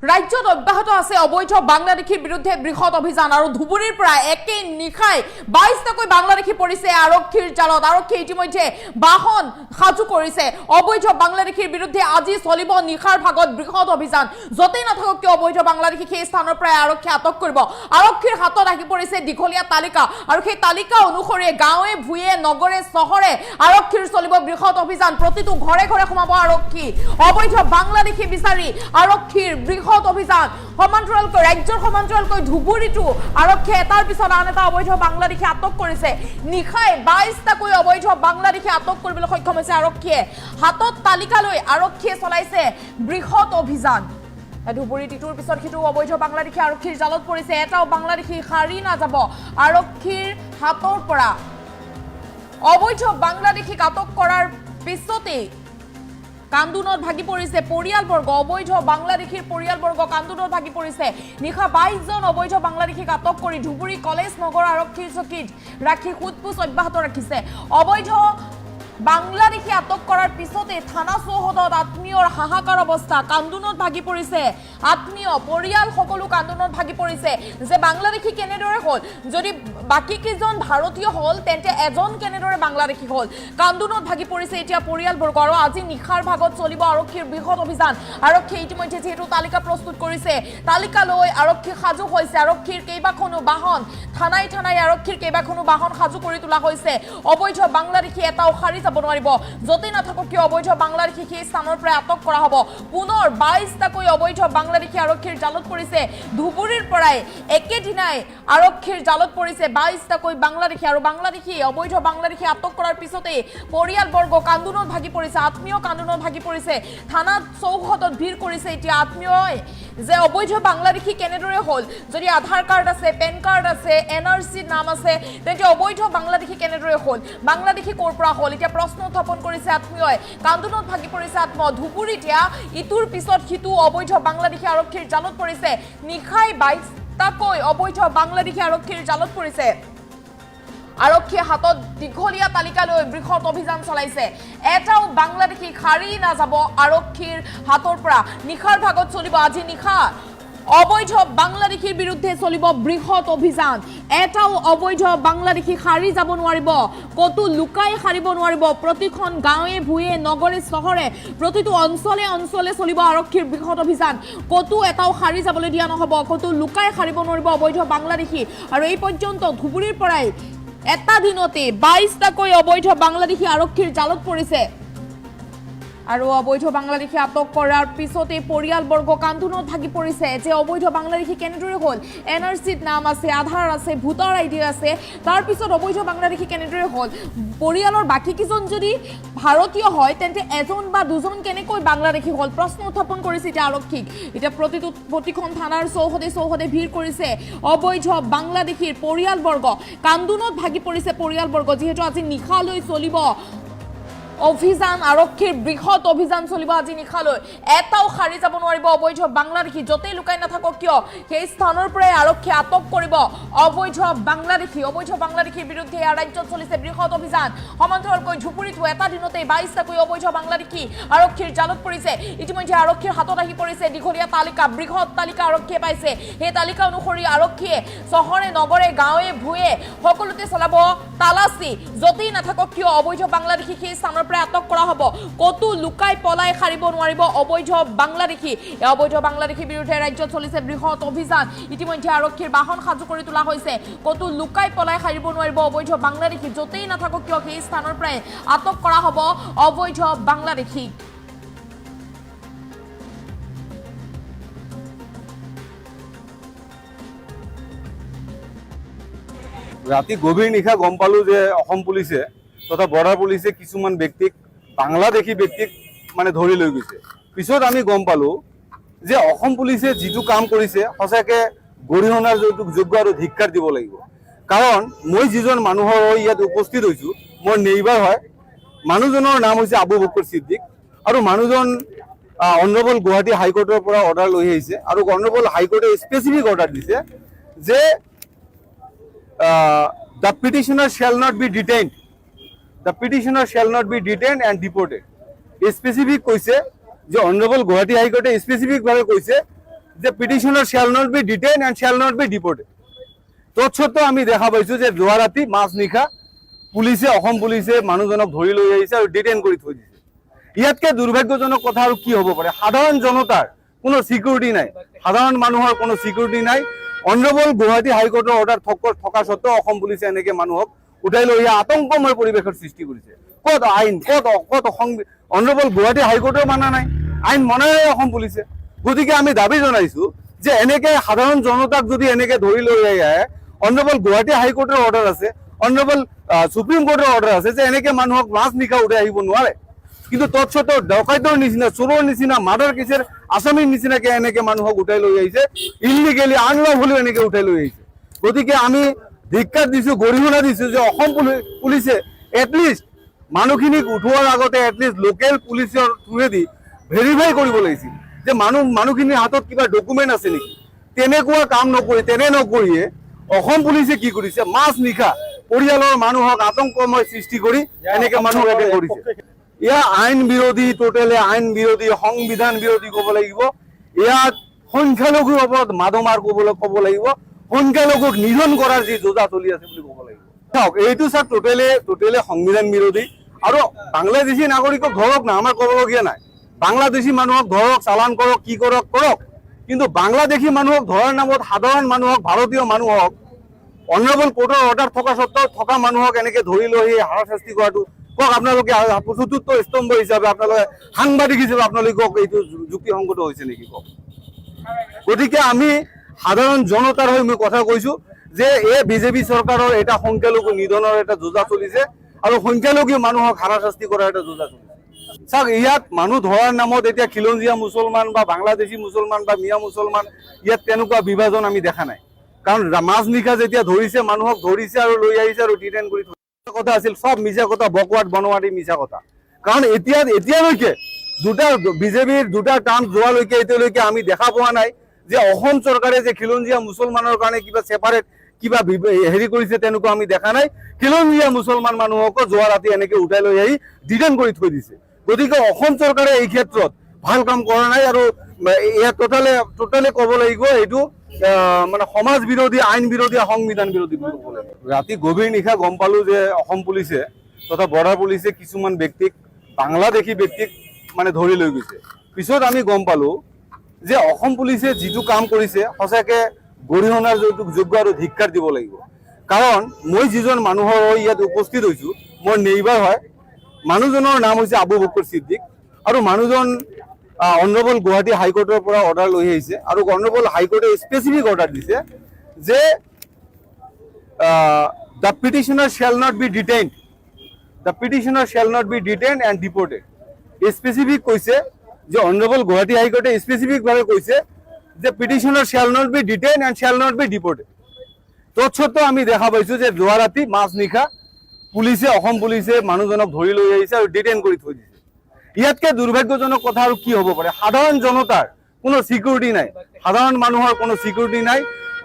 ৰাজ্যত অব্যাহত আছে অবৈধ বাংলাদেশীৰ বিৰুদ্ধে বৃহৎ অভিযান আৰু ধুবুৰীৰ পৰা একে নিশাই 22টাকৈ বাংলাদেশী পৰিছে আৰক্ষীৰ জালত। আৰক্ষীয়ে ইতিমধ্যে বাহন সাজু কৰিছে। অবৈধ বাংলাদেশীৰ বিৰুদ্ধে আজি চলিব নিশাৰ ভাগত বৃহৎ অভিযান। যতেই নাথাকক কিয় অবৈধ বাংলাদেশী সেই স্থানৰ পৰা আৰক্ষীয়ে আটক কৰিব। আৰক্ষীৰ হাতত আহি পৰিছে দীঘলীয়া তালিকা আৰু সেই তালিকা অনুসৰি গাঁৱে ভূঞে নগৰে চহৰে আৰক্ষীৰ চলিব বৃহৎ অভিযান। প্ৰতিটো ঘৰে ঘৰে সোমাব আৰক্ষী। অবৈধ বাংলাদেশী বিচাৰি আৰক্ষীৰ বৃহৎ অভিযান। সমান্তৰালকৈ ৰাজ্যৰ সমান্তৰালকৈ ধুবুৰীতো আৰক্ষীয়ে এটাৰ পিছত আন এটা অবৈধ বাংলাদেশী আটক কৰিছে। নিশাই 22টাকৈ অবৈধ বাংলাদেশী আটক কৰিবলৈ সক্ষম হৈছে আৰক্ষীয়ে। হাতত তালিকা লৈ আৰক্ষীয়ে চলাইছে বৃহৎ অভিযান। ধুবুৰীত ইটোৰ পিছত সিটো অবৈধ বাংলাদেশী আৰক্ষীৰ জালত পৰিছে। এটাও বাংলাদেশী সাৰি নাযাব আৰক্ষীৰ হাতৰ পৰা। অবৈধ বাংলাদেশীক আটক কৰাৰ পিছতেই কান্দোনত ভাগি পৰিছে পৰিয়ালবৰ্গ। অবৈধ বাংলাদেশীৰ পৰিয়ালবৰ্গ কান্দোনত ভাগি পৰিছে। নিশা 22জন অবৈধ বাংলাদেশীক আটক কৰি ধুবুৰী কলেজ নগৰ আৰক্ষীৰ চকীত ৰাখি সোধপোছ অব্যাহত ৰাখিছে। অবৈধ বাংলাদেশী আটক কৰাৰ পিছতে থানা চৌহদত আত্মীয়ৰ হাহাকাৰ অৱস্থা। কান্দোনত ভাগি পৰিছে আত্মীয় পৰিয়াল, সকলো কান্দোনত ভাগি পৰিছে যে বাংলাদেশী কেনেদৰে হ'ল। যদি বাকী কেইজন ভাৰতীয় হ'ল তেন্তে এজন কেনেদৰে বাংলাদেশী হ'ল। কান্দোনত ভাগি পৰিছে এতিয়া পৰিয়ালবৰ্গ। আৰু আজি নিশাৰ ভাগত চলিব আৰক্ষীৰ বৃহৎ অভিযান। আৰক্ষীয়ে ইতিমধ্যে যিহেতু তালিকা প্ৰস্তুত কৰিছে, তালিকা লৈ আৰক্ষী সাজু হৈছে। আৰক্ষীৰ কেইবাখনো বাহন থানাই থানাই আৰক্ষীৰ কেইবাখনো বাহন সাজু কৰি তোলা হৈছে। অবৈধ বাংলাদেশী এটাও সাৰি যাব নোৱাৰিব। যতেই নাথাকক কিয় অবৈধ বাংলাদেশী সেই স্থানৰ পৰা আটক কৰা হ'ব। পুনৰ 22টাকৈ অবৈধ বাংলাদেশী আৰক্ষীৰ জালত পৰিছে। ধুবুৰীৰ পৰাই একেদিনাই আৰক্ষীৰ জালত পৰিছে 22টাকৈ বাংলাদেশী। আৰু বাংলাদেশী অবৈধ বাংলাদেশী আটক কৰাৰ পিছতেই পৰিয়ালবৰ্গ কান্দোনত ভাগি পৰিছে, আত্মীয় কান্দোনত ভাগি পৰিছে। থানাত চৌহদত ভিৰ কৰিছে এতিয়া আত্মীয়ই যে অবৈধ বাংলাদেশী কেনেদৰে হ'ল। যদি আধাৰ কাৰ্ড আছে, পেন কাৰ্ড আছে, NRCৰ নাম আছে, তেন্তে অবৈধ বাংলাদেশী কেনেদৰে হ'ল, বাংলাদেশী ক'ৰ পৰা হ'ল, এতিয়া প্ৰশ্ন উত্থাপন কৰিছে আত্মীয়ই। কান্দোনত ভাগি পৰিছে আত্মীয়। ধুবুৰীত এতিয়া ইটোৰ পিছত সিটো অবৈধ বাংলাদেশী আৰক্ষীৰ জালত পৰিছে। নিশাই 22টাকৈ অবৈধ বাংলাদেশী আৰক্ষীৰ জালত পৰিছে। আৰক্ষীয়ে হাতত দীঘলীয়া তালিকা লৈ বৃহৎ অভিযান চলাইছে। এটাও বাংলাদেশী সাৰি নাযাব আৰক্ষীৰ হাতৰ পৰা। নিশাৰ ভাগত চলিব আজি নিশা অবৈধ বাংলাদেশীৰ বিৰুদ্ধে চলিব বৃহৎ অভিযান। এটাও অবৈধ বাংলাদেশী সাৰি যাব নোৱাৰিব, কতো লুকাই সাৰিব নোৱাৰিব। প্ৰতিখন গাঁৱে ভূঞে নগৰে চহৰে প্ৰতিটো অঞ্চলে অঞ্চলে চলিব আৰক্ষীৰ বৃহৎ অভিযান। কতো এটাও সাৰি যাবলৈ দিয়া নহ'ব, কতো লুকাই সাৰিব নোৱাৰিব অবৈধ বাংলাদেশী। আৰু এই পৰ্যন্ত ধুবুৰীৰ পৰাই এটা দিনতে 22টাকৈ অবৈধ বাংলাদেশী আৰক্ষীৰ জালত পৰিছে। আৰু অবৈধ বাংলাদেশী আটক কৰাৰ পিছতে পৰিয়ালবৰ্গ কান্দোনত ভাগি পৰিছে যে অবৈধ বাংলাদেশী কেনেদৰে হ'ল। NRCত নাম আছে, আধাৰ আছে, ভোটাৰ ID আছে, তাৰপিছত অবৈধ বাংলাদেশী কেনেদৰে হ'ল। পৰিয়ালৰ বাকী কেইজন যদি ভাৰতীয় হয় তেন্তে এজন বা দুজন কেনেকৈ বাংলাদেশী হ'ল, প্ৰশ্ন উত্থাপন কৰিছে এতিয়া আৰক্ষীক। এতিয়া প্ৰতিখন থানাৰ চৌহদে চৌহদে ভিৰ কৰিছে অবৈধ বাংলাদেশীৰ পৰিয়ালবৰ্গ। কান্দোনত ভাগি পৰিছে পৰিয়ালবৰ্গ, যিহেতু আজি নিশালৈ চলিব অভিযান। আৰক্ষীৰ বৃহৎ অভিযান চলিব আজি নিশালৈ। এটাও সাৰি যাব নোৱাৰিব অবৈধ বাংলাদেশী। য'তেই লুকাই নাথাকক কিয় সেই স্থানৰ পৰাই আৰক্ষীয়ে আটক কৰিব অবৈধ বাংলাদেশী। অবৈধ বাংলাদেশীৰ বিৰুদ্ধে ৰাজ্যত চলিছে বৃহৎ অভিযান। সমান্তৰালকৈ ধুবুৰীতো এটা দিনতে 22টাকৈ অবৈধ বাংলাদেশী আৰক্ষীৰ জালত পৰিছে। ইতিমধ্যে আৰক্ষীৰ হাতত আহি পৰিছে দীঘলীয়া তালিকা, বৃহৎ তালিকা আৰক্ষীয়ে পাইছে। সেই তালিকা অনুসৰি আৰক্ষীয়ে চহৰে নগৰে গাঁৱে ভূঞে সকলোতে চলাব তালাচী। য'তেই নাথাকক কিয় অবৈধ বাংলাদেশী সেই স্থানৰ আটক কৰা হ'ব। কতো লুকাই পলাই সাৰিব নোৱাৰিব অবৈধ বাংলাদেশী। এই অবৈধ বাংলাদেশীৰ বিৰুদ্ধে ৰাজ্যত চলিছে বৃহৎ অভিযান। ইতিমধ্যে আৰক্ষীৰ বাহন সাজু কৰি তোলা হৈছে। কতো লুকাই পলাই সাৰিব নোৱাৰিব অবৈধ বাংলাদেশী। য'তেই নাথাকক কিয় সেই স্থানৰ পৰাই আটক কৰা হ'ব অবৈধ বাংলাদেশীক। ৰাতি গভীৰ নিশা গম পালো যে অসম পুলিচে তথা বৰ্ডাৰ পুলিচে কিছুমান ব্যক্তিক, বাংলাদেশী ব্যক্তিক মানে ধৰি লৈ গৈছে। পিছত আমি গম পালো যে অসম পুলিচে যিটো কাম কৰিছে সঁচাকে গৰিহণাৰ যোগ্য আৰু ধিক্কাৰ দিব লাগিব। কাৰণ মই যিজন মানুহৰ হৈ ইয়াত উপস্থিত হৈছোঁ, মোৰ নেইবাৰ হয়। মানুহজনৰ নাম হৈছে আবু বকৰ ছিদ্দিক। আৰু মানুহজন অনাৰেবল গুৱাহাটী হাইকোৰ্টৰ পৰা অৰ্ডাৰ লৈ আহিছে। আৰু অনাৰেবল হাইকোৰ্টে স্পেচিফিক অৰ্ডাৰ দিছে যে the petitioner shall not be detained. The petitioner shall not be detained and deported. Specific কৈছে যে অনাৰেবল গুৱাহাটী হাইকোৰ্টে স্পেচিফিক ভাৱে কৈছে যে petitioner shall not be detain and shall not be deported. তৎসত্ত্বেও আমি দেখা পাইছো যে যোৱা ৰাতি মাছ নিশা পুলিচে অসম পুলিচে মানুহজনক ধৰি লৈ আহিছে আৰু ডিটেইন কৰি থৈ দিছে। ইয়াতকে দুৰ্ভাগ্যজনক কথা আৰু কি হ'ব পাৰে? সাধাৰণ জনতাৰ কোনো সিকিউৰিটি নাই, সাধাৰণ মানুহৰ কোনো সিকিউৰিটি নাই। অনাৰেবল গুৱাহাটী হাইকোৰ্টৰ অৰ্ডাৰ থকা সত্ত্বেও অসম পুলিচে এনেকে মানুহক উঠাই লৈ আহি আতংকময় পৰিৱেশৰ সৃষ্টি কৰিছে। ক'ত আইন, ক'ত অনাৰেবল গুৱাহাটী হাইকোৰ্টেও মানা নাই, আইন মনাই নাই অসম পুলিচে। গতিকে আমি দাবী জনাইছো যে এনেকে সাধাৰণ জনতাক যদি এনেকে ধৰি লৈ আহে, অনাৰেবল গুৱাহাটী হাইকোৰ্টৰ অৰ্ডাৰ আছে, অনাৰেবল সুপ্ৰিম কোৰ্টৰ অৰ্ডাৰ আছে যে এনেকে মানুহক মাছ নিশা উঠাই আহিব নোৱাৰে। কিন্তু তৎসত্ত্বেও ডকাইতৰ নিচিনা, চোৰৰ নিচিনা, মাৰ্ডাৰ কেছৰ আসামীৰ নিচিনাকে এনেকে মানুহক উঠাই লৈ আহিছে, ইলিগেলি আনলফুলি এনেকে উঠাই লৈ আহিছে। গতিকে আমি ধিক্কাৰ দিছো, গৰিহণা দিছো যে অসম পুলিচে এটলিষ্ট মানুহখিনিক উঠোৱাৰ আগতে এটলিষ্ট লোকেল পুলিচৰ থ্ৰুৱেদি ভেৰিফাই কৰিব লাগিছিল যে মানুহখিনিৰ হাতত কিবা ডকুমেণ্ট আছে নেকি। তেনেকুৱা কাম নকৰিয়ে অসম পুলিচে কি কৰিছে, মাছ নিশা পৰিয়ালৰ মানুহক আতংকময় সৃষ্টি কৰি এনেকে মানুহক এটেক কৰিছে। এয়া আইন বিৰোধী, টোটেলি আইন বিৰোধী, সংবিধান বিৰোধী ক'ব লাগিব। ইয়াত সংখ্যালঘুৰ ওপৰত মাধমাৰ ক'ব লাগিব, সংখ্যালঘুক নিধন কৰাৰ যি যোজা চলি আছে বুলি ক'ব লাগিব। চাওক, এইটো চাওক টোটেলি সংবিধান বিৰোধী। আৰু বাংলাদেশী নাগৰিকক ধৰক না, আমাৰ ক'বলগীয়া নাই। বাংলাদেশী মানুহক ধৰক, চালান কৰক, কি কৰক। কিন্তু বাংলাদেশী মানুহক ধৰাৰ নামত সাধাৰণ মানুহক, ভাৰতীয় মানুহক অনাৰেবল কোৰ্টৰ অৰ্ডাৰ থকা সত্ত্বেও থকা মানুহক এনেকে ধৰি লৈ আহি হাৰাশাস্তি কৰাটো কওক আপোনালোকে চতুৰ্থ স্তম্ভ হিচাপে, আপোনালোকে সাংবাদিক হিচাপে আপোনালোকে কওক এইটো যুক্তিসংগত হৈছে নেকি কওক। গতিকে আমি সাধাৰণ জনতাৰ হৈ মই কথা কৈছো যে এই বিজেপি চৰকাৰৰ এটা সংখ্যালঘু নিধনৰ এটা যোজা চলিছে আৰু সংখ্যালঘু মানুহক হাৰাশাস্তি কৰাৰ এটা যোজা চলিছে। চাওক, ইয়াত মানুহ ধৰাৰ নামত এতিয়া খিলঞ্জীয়া মুছলমান বা বাংলাদেশী মুছলমান বা মিয়া মুছলমান, ইয়াত তেনেকুৱা বিভাজন আমি দেখা নাই। কাৰণ মাছ নিশা যেতিয়া ধৰিছে, মানুহক ধৰিছে আৰু লৈ আহিছে আৰু ডিটেইন কৰি কথা আছিল, সব মিছা কথা, বকৱাট বনোৱাটি মিছা কথা। কাৰণ এতিয়ালৈকে বিজেপিৰ দুটা টাৰ্ম যোৱালৈকে এতিয়ালৈকে আমি দেখা পোৱা নাই যে অসম চৰকাৰে যে খিলঞ্জীয়া মুছলমানৰ কাৰণে কিবা ছেপাৰেট কিবা হেৰি কৰিছে, তেনেকুৱা আমি দেখা নাই। খিলঞ্জীয়া মুছলমান মানুহকো যোৱা ৰাতি এনেকে উঠাই লৈ আহি ডিটেইন কৰি থৈ দিছে। গতিকে অসম চৰকাৰে এই ক্ষেত্ৰত ভাল কাম কৰা নাই আৰু ইয়াত টোটালি ক'ব লাগিব এইটো মানে সমাজ বিৰোধী, আইন বিৰোধী, সংবিধান বিৰোধী বুলি ক'ব লাগিব। ৰাতি গভীৰ নিশা গম পালো যে অসম পুলিচে তথা বৰ্ডাৰ পুলিচে কিছুমান ব্যক্তিক, বাংলাদেশী ব্যক্তিক মানে ধৰি লৈ গৈছে। পিছত আমি গম পালো যে অসম পুলিচে যিটো কাম কৰিছে সঁচাকে গৰিহণাৰ যোগ্য আৰু ধিক্কাৰ দিব লাগিব। কাৰণ মই যিজন মানুহৰ হৈ ইয়াত উপস্থিত হৈছো, মোৰ নেইবাৰ হয়। মানুহজনৰ নাম হৈছে আবু বকৰ ছিদ্দিক আৰু মানুহজন অনাৰেবল গুৱাহাটী হাইকোৰ্টৰ পৰা অৰ্ডাৰ লৈ আহিছে আৰু অনাৰেবল হাইকোৰ্টে স্পেচিফিক অৰ্ডাৰ দিছে যে the petitioner shall not be detained, the petitioner shall not be detained and deported. Specific কৈছে যে অনাৰেবল গুৱাহাটী হাইকোৰ্টে স্পেচিফিকভাৱে কৈছে যে petitioner shall not be detained and shall not be deported. তৎসত্ত্বেও আমি দেখা পাইছো যে যোৱা ৰাতি মাছ নিশা অসম পুলিচে মানুহজনক ধৰি লৈ আহিছে আৰু ডিটেইন কৰি থৈ দিছে। ইয়াতকে দুৰ্ভাগ্যজনক কথা আৰু কি হ'ব পাৰে? সাধাৰণ জনতাৰ কোনো সিকিউৰিটি নাই, সাধাৰণ মানুহৰ কোনো সিকিউৰিটি নাই।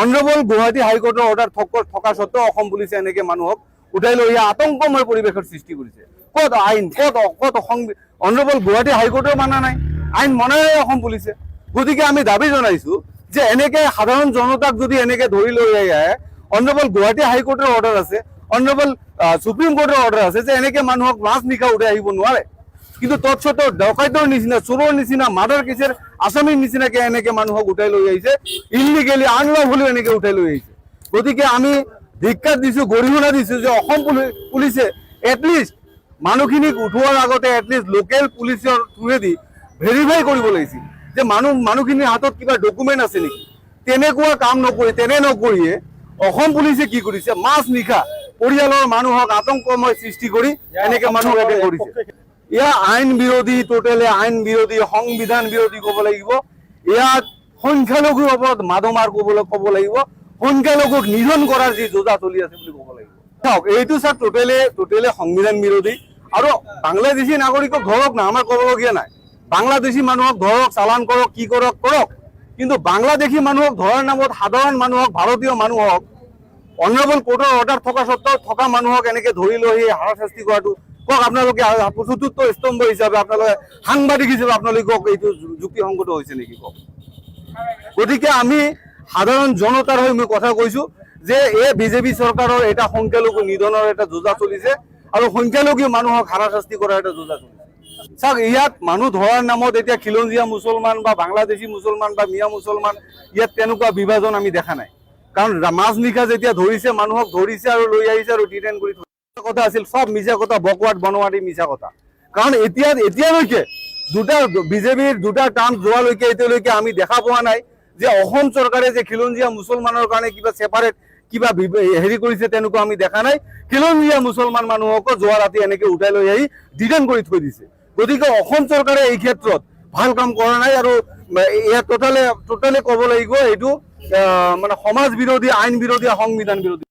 অনাৰেবল গুৱাহাটী হাইকোৰ্টৰ অৰ্ডাৰ থকা সত্ত্বেও অসম পুলিচে এনেকে মানুহক উঠাই লৈ আহি আতংকময় পৰিৱেশৰ সৃষ্টি কৰিছে। ক'ত আইন, ক'ত অনাৰেবল গুৱাহাটী হাইকোৰ্টেও মানা নাই, আইন মনাই নাই অসম পুলিচে। গতিকে আমি দাবী জনাইছো যে এনেকে সাধাৰণ জনতাক যদি এনেকে ধৰি লৈ আহে, অনাৰেবল গুৱাহাটী হাইকোৰ্টৰ অৰ্ডাৰ আছে, অনাৰেবল সুপ্ৰিম কোৰ্টৰ অৰ্ডাৰ আছে যে এনেকে মানুহক মাছ নিশা উঠাই আহিব নোৱাৰে। কিন্তু তৎসত্ত্বেও ডকাইতৰ নিচিনা, চোৰৰ নিচিনা, মাৰ্ডাৰ কেছৰ আসামীৰ নিচিনাকে এনেকে মানুহক উঠাই লৈ আহিছে, ইলিগেলি আনলফুলি এনেকে উঠাই লৈ আহিছে। গতিকে আমি ধিক্কাৰ দিছো, গৰিহণা দিছো যে অসম পুলিচে এটলিষ্ট মানুহখিনিক উঠোৱাৰ আগতে এটলিষ্ট লোকেল পুলিচৰ থ্ৰুৱেদি ভেৰিফাই কৰিব লাগিছিল যে মানুহখিনিৰ হাতত কিবা ডকুমেণ্ট আছে নেকি। তেনেকুৱা কাম নকৰিয়ে অসম পুলিচে কি কৰিছে, মাছ নিশা পৰিয়ালৰ মানুহক আতংকময় সৃষ্টি কৰি এনেকে মানুহক এটেক কৰিছে। এয়া আইন বিৰোধী, টোটেলি আইন বিৰোধী, সংবিধান বিৰোধী ক'ব লাগিব। ইয়াত সংখ্যালঘুৰ ওপৰত মাধমাৰ ক'ব লাগিব, সংখ্যালঘুক নিধন কৰাৰ যি যোজা চলি আছে বুলি ক'ব লাগিব। চাওক, এইটো চাওক টোটেলি সংবিধান বিৰোধী। আৰু বাংলাদেশী নাগৰিকক ধৰক না, আমাৰ ক'বলগীয়া নাই। বাংলাদেশী মানুহক ধৰক, চালান কৰক, কি কৰক। কিন্তু বাংলাদেশী মানুহক ধৰাৰ নামত সাধাৰণ মানুহক, ভাৰতীয় মানুহক অনাৰেবল কোৰ্টৰ অৰ্ডাৰ থকা সত্ত্বেও থকা মানুহক এনেকে ধৰি লৈ আহি হাৰাশাস্তি কৰাটো কওক আপোনালোকে চতুৰ্থ স্তম্ভ হিচাপে, আপোনালোকে সাংবাদিক হিচাপে আপোনালোকে কওক এইটো যুক্তিসংগত হৈছে নেকি কওক। গতিকে আমি সাধাৰণ জনতাৰ হৈ মই কথা কৈছো যে এই বিজেপি চৰকাৰৰ এটা সংখ্যালঘু নিধনৰ এটা যোজা চলিছে আৰু সংখ্যালঘু মানুহক হাৰাশাস্তি কৰাৰ এটা যোজা চলিছে চাওক ইয়াত মানুহ ধৰাৰ নামত এতিয়া খিলঞ্জীয়া মুছলমান বা বাংলাদেশী মুছলমান বা মিয়া মুছলমান ইয়াত তেনেকুৱা বিভাজন আমি দেখা নাই কাৰণ মাজনিশা যেতিয়া ধৰিছে মানুহক ধৰিছে আৰু লৈ আহিছে আৰু ডিটেইন কৰি থৈছে কথা আছিল সব মিছা কথা বকৱাট বনৱাটি মিছা কথা কাৰণ এতিয়ালৈকে দুটা বিজেপিৰ দুটা টাৰ্ম যোৱালৈকে এতিয়ালৈকে আমি দেখা পোৱা নাই যে অসম চৰকাৰে যে খিলঞ্জীয়া মুছলমানৰ কাৰণে কিবা সেপাৰেট কিবা হেৰি কৰিছে তেনেকুৱা আমি দেখা নাই খিলঞ্জীয়া মুছলমান মানুহক যোৱা ৰাতি এনেকে উঠাই লৈ আহি ডিটেইন কৰি থৈ দিছে গতিকে অসম চৰকাৰে এই ক্ষেত্ৰত ভাল কাম কৰা নাই আৰু টোটালি ক'ব লাগিব এইটো মানে সমাজ বিৰোধী আইন বিৰোধী সংবিধান বিৰোধী